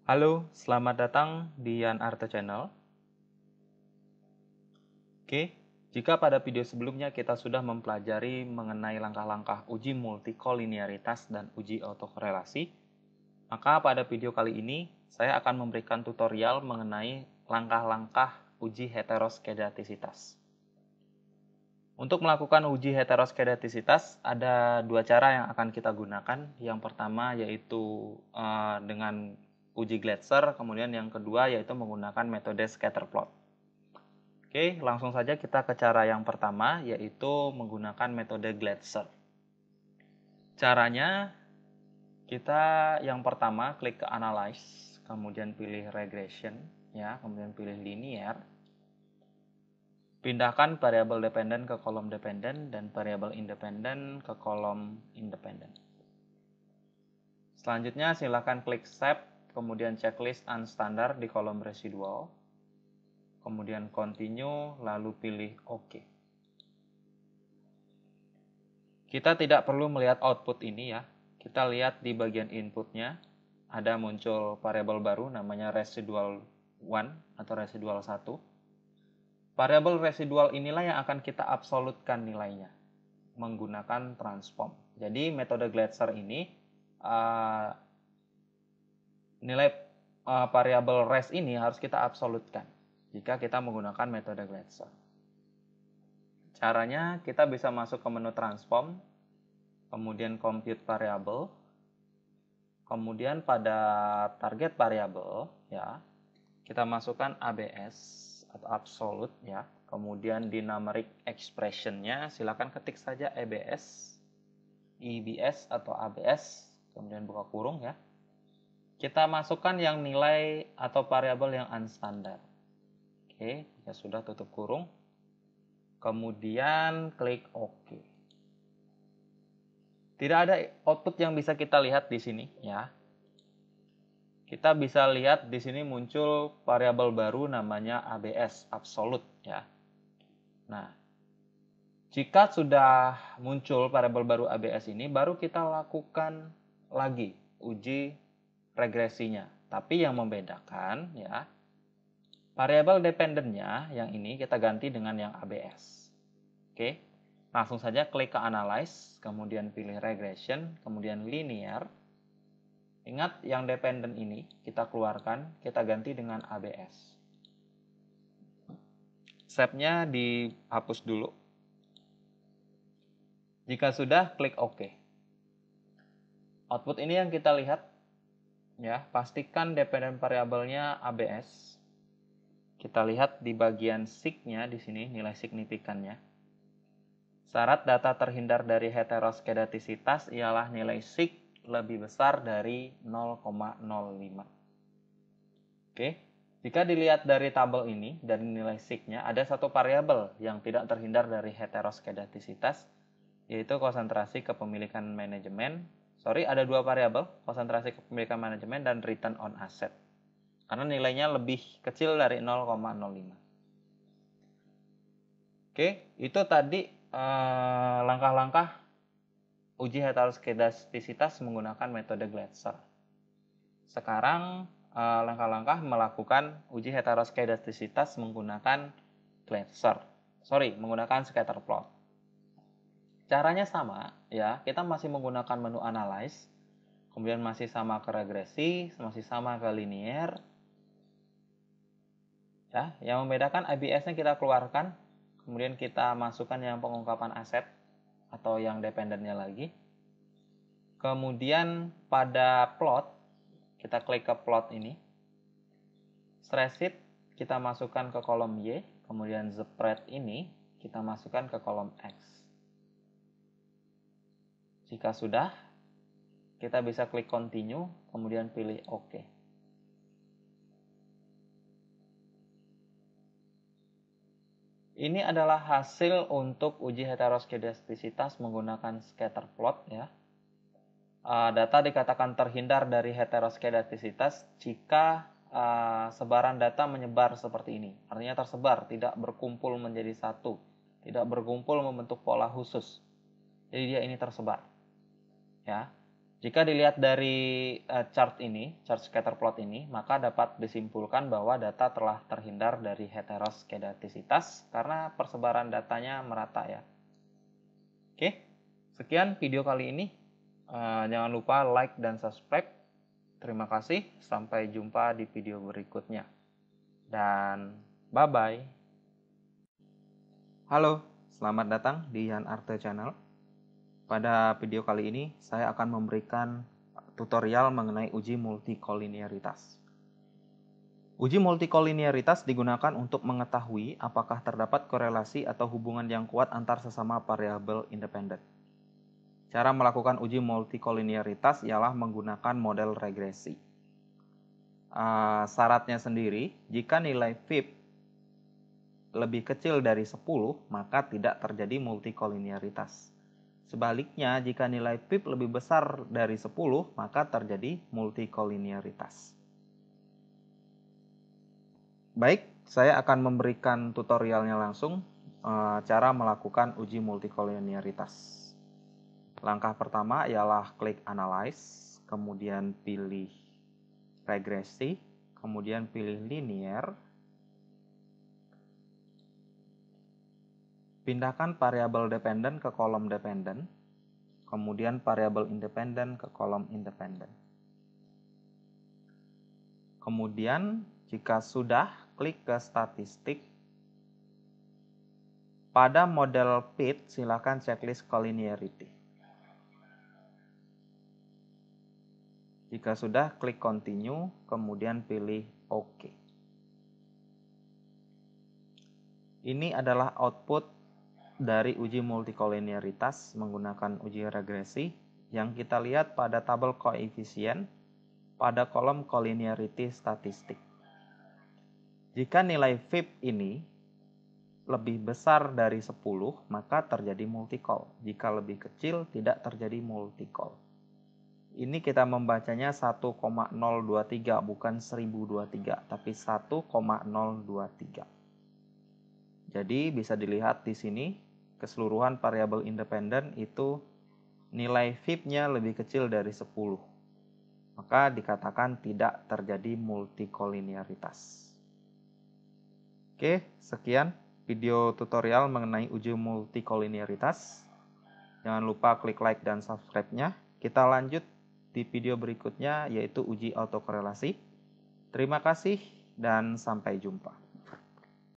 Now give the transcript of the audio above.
Halo, selamat datang di Yan Arte Channel. Oke, jika pada video sebelumnya kita sudah mempelajari mengenai langkah-langkah uji multikolinearitas dan uji autokorelasi, maka pada video kali ini saya akan memberikan tutorial mengenai langkah-langkah uji heteroskedastisitas. Untuk melakukan uji heteroskedastisitas, ada dua cara yang akan kita gunakan. Yang pertama yaitu dengan uji Glatzer, kemudian yang kedua yaitu menggunakan metode scatter plot. Oke, langsung saja kita ke cara yang pertama, yaitu menggunakan metode Glatzer. Caranya, kita yang pertama klik ke Analyze, kemudian pilih Regression, ya, kemudian pilih Linear. Pindahkan variabel dependen ke kolom dependen dan variabel independen ke kolom independen. Selanjutnya silakan klik Save, kemudian checklist unstandard di kolom residual. Kemudian continue, lalu pilih OK. Kita tidak perlu melihat output ini ya. Kita lihat di bagian inputnya ada muncul variabel baru namanya residual 1 atau residual 1. Variabel residual inilah yang akan kita absolutkan nilainya menggunakan transform. Jadi metode Glatzer ini nilai variabel res ini harus kita absolutkan jika kita menggunakan metode Glatzer. Caranya kita bisa masuk ke menu transform, kemudian compute variable, kemudian pada target variable ya kita masukkan ABS atau absolute ya, kemudian di numeric expressionnya silakan ketik saja EBS, EBS atau ABS, kemudian buka kurung ya. Kita masukkan yang nilai atau variabel yang unstandard. Oke, ya sudah tutup kurung. Kemudian klik OK. Tidak ada output yang bisa kita lihat di sini ya. Kita bisa lihat di sini muncul variabel baru namanya ABS, absolute ya. Nah, jika sudah muncul variabel baru ABS ini, baru kita lakukan lagi uji regresinya. Tapi yang membedakan ya, variabel dependennya yang ini kita ganti dengan yang ABS. Oke, langsung saja klik ke Analyze, kemudian pilih Regression, kemudian Linear. Ingat yang dependen ini kita keluarkan, kita ganti dengan ABS. Step-nya dihapus dulu. Jika sudah, klik OK. Output ini yang kita lihat, ya, pastikan dependen variabelnya ABS. Kita lihat di bagian sig-nya di sini, nilai signifikannya. Syarat data terhindar dari heteroskedastisitas ialah nilai sig lebih besar dari 0,05. Oke, jika dilihat dari tabel ini, dari nilai sig-nya, ada satu variabel yang tidak terhindar dari heteroskedastisitas, yaitu konsentrasi kepemilikan manajemen. Ada dua variabel, konsentrasi kepemilikan manajemen dan return on asset. Karena nilainya lebih kecil dari 0,05. Oke, itu tadi langkah-langkah uji heteroskedastisitas menggunakan metode Glatzer. Sekarang langkah-langkah melakukan uji heteroskedastisitas menggunakan Glatzer. Menggunakan scatter plot. Caranya sama ya, kita masih menggunakan menu Analyze, kemudian masih sama ke regresi, masih sama ke linear. Ya, yang membedakan ABS-nya kita keluarkan, kemudian kita masukkan yang pengungkapan aset atau yang dependennya lagi. Kemudian pada plot, kita klik ke plot ini. Stress sheet kita masukkan ke kolom Y, kemudian spread ini kita masukkan ke kolom X. Jika sudah, kita bisa klik continue, kemudian pilih OK. Ini adalah hasil untuk uji heteroskedastisitas menggunakan scatter plot ya. Data dikatakan terhindar dari heteroskedastisitas jika sebaran data menyebar seperti ini. Artinya tersebar, tidak berkumpul menjadi satu, tidak berkumpul membentuk pola khusus. Jadi dia ini tersebar. Ya. Jika dilihat dari chart scatter plot ini, maka dapat disimpulkan bahwa data telah terhindar dari heteroskedastisitas karena persebaran datanya merata ya. Oke, sekian video kali ini. Jangan lupa like dan subscribe. Terima kasih, sampai jumpa di video berikutnya. Dan bye-bye. Halo, selamat datang di Yan Arte Channel. Pada video kali ini, saya akan memberikan tutorial mengenai uji multikolinearitas. Uji multikolinearitas digunakan untuk mengetahui apakah terdapat korelasi atau hubungan yang kuat antar sesama variabel independen. Cara melakukan uji multikolinearitas ialah menggunakan model regresi. Syaratnya sendiri, jika nilai FIP lebih kecil dari 10, maka tidak terjadi multikolinearitas. Sebaliknya, jika nilai FIP lebih besar dari 10, maka terjadi multikolinearitas. Baik, saya akan memberikan tutorialnya langsung, cara melakukan uji multikolinearitas. Langkah pertama ialah klik Analyze, kemudian pilih regresi, kemudian pilih linear. Pindahkan variabel dependen ke kolom dependen, kemudian variabel independen ke kolom independen. Kemudian, jika sudah, klik ke statistik. Pada model fit, silakan checklist collinearity. Jika sudah, klik continue, kemudian pilih OK. Ini adalah output dari uji multikolinearitas menggunakan uji regresi yang kita lihat pada tabel koefisien pada kolom collinearity statistik. Jika nilai FIP ini lebih besar dari 10, maka terjadi multicol. Jika lebih kecil, tidak terjadi multicol. Ini kita membacanya 1,023, bukan 1023, tapi 1,023. Jadi bisa dilihat di sini, keseluruhan variabel independen itu nilai FIP-nya lebih kecil dari 10. Maka dikatakan tidak terjadi multikolinearitas. Oke, sekian video tutorial mengenai uji multikolinearitas. Jangan lupa klik like dan subscribe-nya. Kita lanjut di video berikutnya, yaitu uji autokorelasi. Terima kasih dan sampai jumpa.